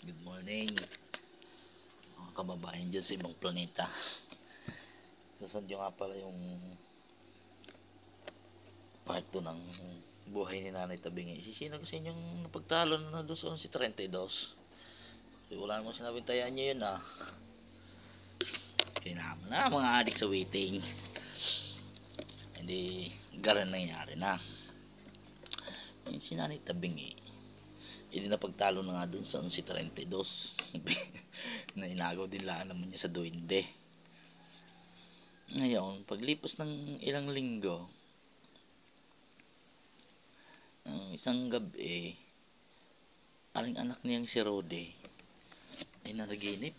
Good morning, mga kababayan dyan sa ibang planeta. Susunod nyo nga pala yung part 2 ng buhay ni Nanay Tabingi. Sisino kasi inyong napagtalo na doon sa 11:32. Kasi wala namang sinabing tayaan nyo yun Kaya naman mga adik sa waiting. Hindi garan nangyari na. Yung si Nanay Tabingi, hindi napagtalo na nga doon sa 11:32. Na inagaw din lang naman niya sa duwende. Ngayon, paglipas ng ilang linggo, isang gabi, aling anak niyang si Rode ay naraginip.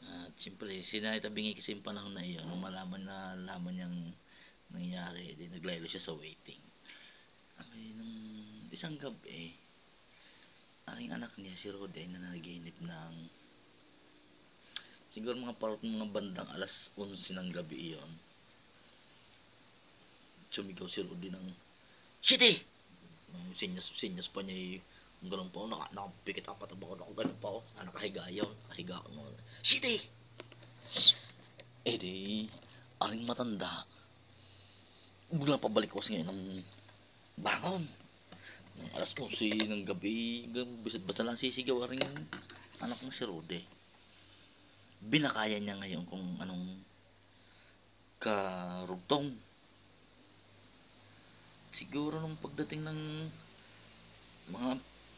At siyempre, sinaitabingi kasi yung panahon na iyon, nung malaman niyang nangyari, di naglaylo siya sa waiting. Ay, nung isang gabi, aling anak niya si Rode ay nanaginip ng siguro mga bandang alas 11 ng gabi iyon. Sumigaw si Rode ng Shitty! Sinyas pa niya yung ganun pa ako, nakapikit ang mata ko, ganun pa ako, nakahiga ako, Shitty! Eh di, aring matanda, biglang pabalik ko ngayon ng bangon. Alas 11 ng gabi, basta lang sisigaw aring anak ng si Rode. Binakaya niya ngayon kung anong karugtong. Siguro nung pagdating ng mga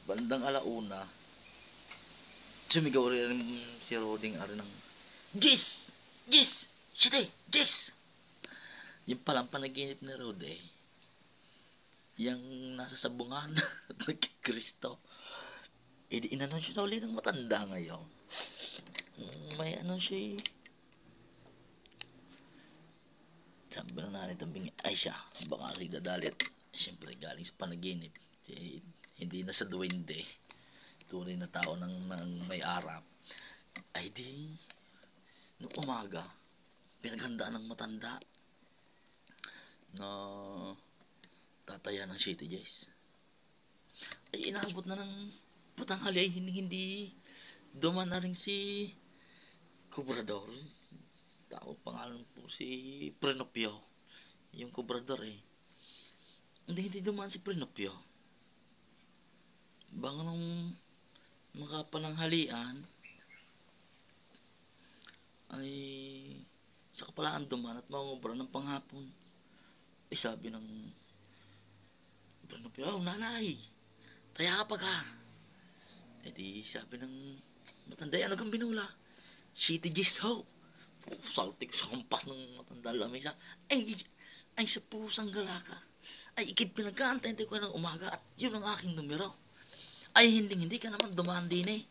bandang alauna, sumigaw rin si Roding ari ng Jis! Jis! Shitty! Jis! Yung palang panaginip ni Rode, yung nasa sabungan at nagkikristo. E di inanunsyo na ulit ng matanda ngayon. May anunsyo sabi na Nanay Tabingi, ay siya, baka rin dadalit. Siyempre galing sa panaginip. Hindi na sa duwende. Tunay na tao ng may arap. Ay di, nung umaga, pinaghandaan ng matanda na tataya ng City Jays. Ay inabot na ng patanghali ay hindi duman na rin si Cobrador. Tao pangalan po si Prenopio. Yung Cobrador Hindi duman si Prenopio. Bang nung makapananghalian ay sa kapalaan duman at mangubra ng panghapon. Sabi ng Prenopio, oh nanay, taya ka pa ka. Di sabi ng matanda, ano kang binula? City Gis ho. Saltik sa kampas ng matanda lamesa. Ay sa pusang galaka. Ay ikit pinagkaantay ko ng umaga at yun ang aking numero. Ay hindi ka naman dumaan din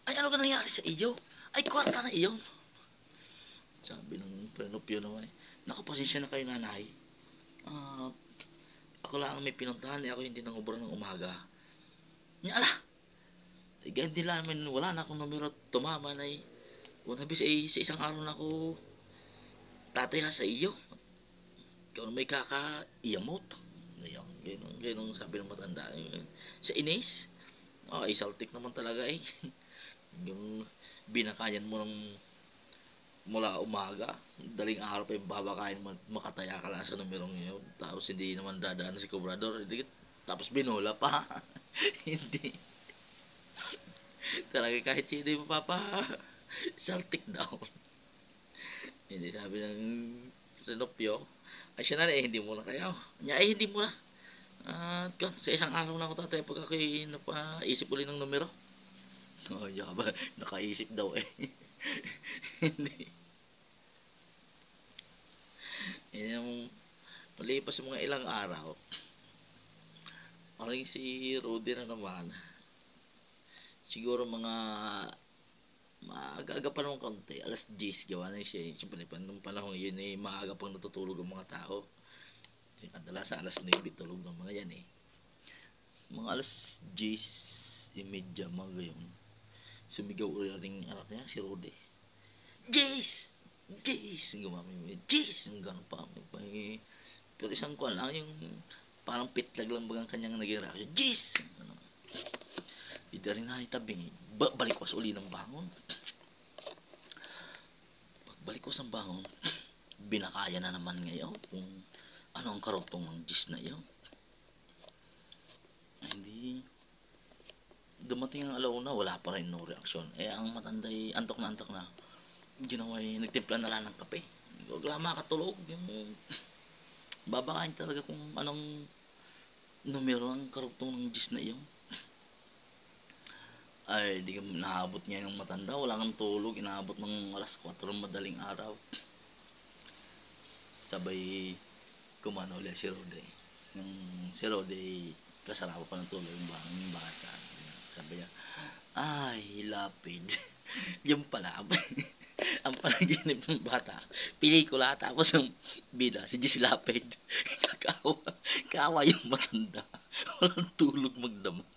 Ay ano ka nangyari sa iyo? Ay kwarta na iyon. Sabi ng Prenopio naman naku pasensya na kayo nanay. Ako lang ang may pinuntahan ako hindi nangubra ng umaga. Niya ala. Ganyan din lang naman wala na akong numero tumama na Unabis sa isang araw na ako tataya sa iyo. Ikaw na may kaka-iyamot. Ganyan sabi ng matanda. Sa inis, saltik naman talaga Yung binakayan mo ng mula umaga, daling araw pa yung babakain mo, makataya ka lang sa numerong yun. Tapos hindi naman dadaan si Cobrador. Tapos binola pa. Hindi. Talaga kahit sino yung saltik daw. Hindi sabi ng Renopio, ay siya na hindi mo na kayo. Hindi mo na. At sa isang araw na ako tatay pag ako napaisip ulit ng numero. Yaba, nakaisip daw Hindi. Hindi yung malipas yung mga ilang araw. Parang si Rudy na naman. Siguro mga maaga pa naman konti, alas 10 gawa na siya siyempre nung panahon yun maaga pang natutulog ang mga tao kasi kadalasan alas 9 tulog ng mga yan mga alas 10:30 mga gayon sumigaw ulit ring anak niya si Rode Jace! Jace! Gumamit mo Jace! Gano'n pa pero isang kuwan lang yung parang pitlag lang bagang kanyang naging reaction Jace! Hindi rin naitabing. Balik ko sa uli ng bangon. Pagbalik ko sa bangon, binakaya na naman ngayon kung ano ang karugtong ng Diyos na iyon. Ay, hindi. Dumating ang alauna, wala pa rin no reaksyon. Ang matanday, antok na antok na. Ginawa nagtimpla na lang ng kape. Wala makatulog. Yung babakain talaga kung anong numero ang karugtong ng Diyos na iyon. Ay, di ka naabot niya yung matanda. Wala kang tulog. Inaabot ng alas 4 ng madaling araw. Sabay kumano ulit si Rode. Yung si Rode, kasarapa pa ng tulog yung bata. Sabi niya, ay, lapid. Yung pala, ang panaginip ng bata, pelikula, tapos yung bida, si Jesse Lapid. Kakawa yung matanda. Walang tulog magdamag.